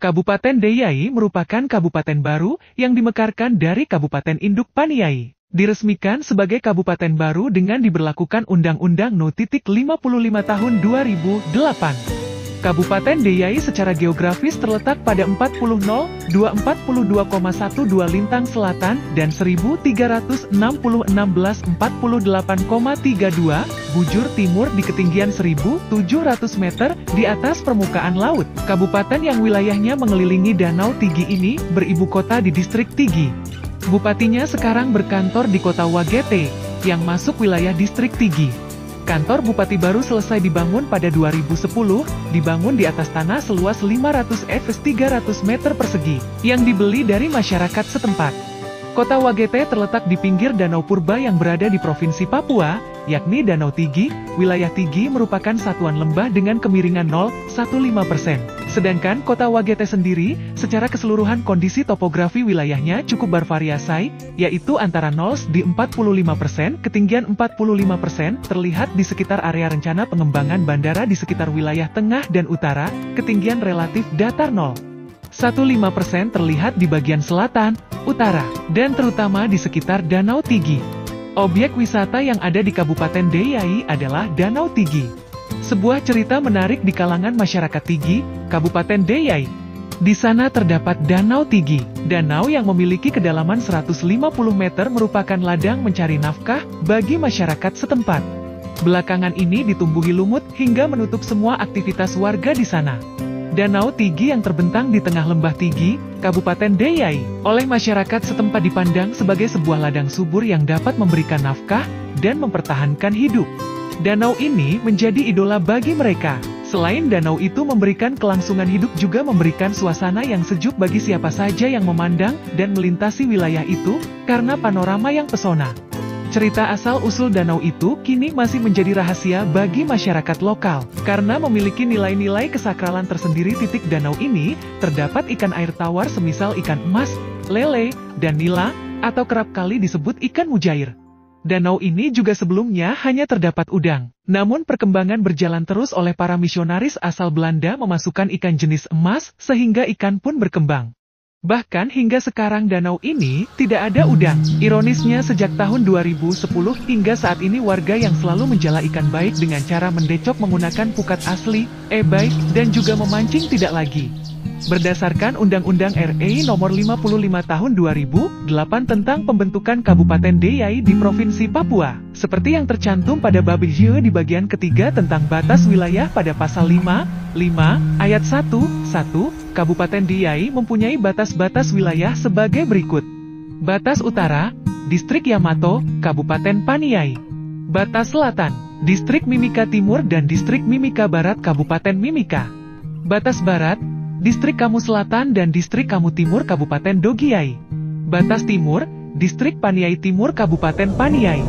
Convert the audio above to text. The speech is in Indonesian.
Kabupaten Deiyai merupakan kabupaten baru yang dimekarkan dari Kabupaten Induk Paniai. Diresmikan sebagai kabupaten baru dengan diberlakukan Undang-Undang No. 55 Tahun 2008. Kabupaten Deiyai secara geografis terletak pada 40.242,12 lintang selatan dan 1.366,48,32 bujur timur di ketinggian 1.700 meter di atas permukaan laut. Kabupaten yang wilayahnya mengelilingi Danau Tigi ini beribu kota di distrik Tigi. Bupatinya sekarang berkantor di kota Wagete, yang masuk wilayah distrik Tigi. Kantor bupati baru selesai dibangun pada 2010, dibangun di atas tanah seluas 500 x 300 meter persegi, yang dibeli dari masyarakat setempat. Kota Wagete terletak di pinggir Danau Purba yang berada di Provinsi Papua, yakni Danau Tigi. Wilayah Tigi merupakan satuan lembah dengan kemiringan 0,15%. Sedangkan kota Wagete sendiri, secara keseluruhan kondisi topografi wilayahnya cukup bervariasi, yaitu antara 0,45%, ketinggian 45%, terlihat di sekitar area rencana pengembangan bandara di sekitar wilayah tengah dan utara, ketinggian relatif datar 0,15% terlihat di bagian selatan, utara, dan terutama di sekitar Danau Tigi. Objek wisata yang ada di Kabupaten Deiyai adalah Danau Tigi. Sebuah cerita menarik di kalangan masyarakat Tigi, Kabupaten Deiyai. Di sana terdapat Danau Tigi. Danau yang memiliki kedalaman 150 meter merupakan ladang mencari nafkah bagi masyarakat setempat. Belakangan ini ditumbuhi lumut hingga menutup semua aktivitas warga di sana. Danau Tigi yang terbentang di tengah lembah Tigi, Kabupaten Deiyai, oleh masyarakat setempat dipandang sebagai sebuah ladang subur yang dapat memberikan nafkah dan mempertahankan hidup. Danau ini menjadi idola bagi mereka. Selain danau itu memberikan kelangsungan hidup, juga memberikan suasana yang sejuk bagi siapa saja yang memandang dan melintasi wilayah itu, karena panorama yang pesona. Cerita asal-usul danau itu kini masih menjadi rahasia bagi masyarakat lokal, karena memiliki nilai-nilai kesakralan tersendiri. Titik danau ini, terdapat ikan air tawar semisal ikan emas, lele, dan nila, atau kerap kali disebut ikan mujair. Danau ini juga sebelumnya hanya terdapat udang. Namun perkembangan berjalan terus oleh para misionaris asal Belanda memasukkan ikan jenis emas, sehingga ikan pun berkembang. Bahkan hingga sekarang danau ini tidak ada udang. Ironisnya sejak tahun 2010 hingga saat ini warga yang selalu menjala ikan baik dengan cara mendecok menggunakan pukat asli, baik, dan juga memancing tidak lagi. Berdasarkan Undang-Undang RI Nomor 55 Tahun 2008 tentang pembentukan Kabupaten Deiyai di Provinsi Papua, seperti yang tercantum pada bab J di bagian ketiga tentang batas wilayah pada pasal 5 ayat 1, Kabupaten Deiyai mempunyai batas-batas wilayah sebagai berikut. Batas utara, Distrik Yamato, Kabupaten Paniai. Batas selatan, Distrik Mimika Timur dan Distrik Mimika Barat, Kabupaten Mimika. Batas barat, Distrik Kamu Selatan dan Distrik Kamu Timur, Kabupaten Dogiai. Batas timur, Distrik Paniai Timur, Kabupaten Paniai.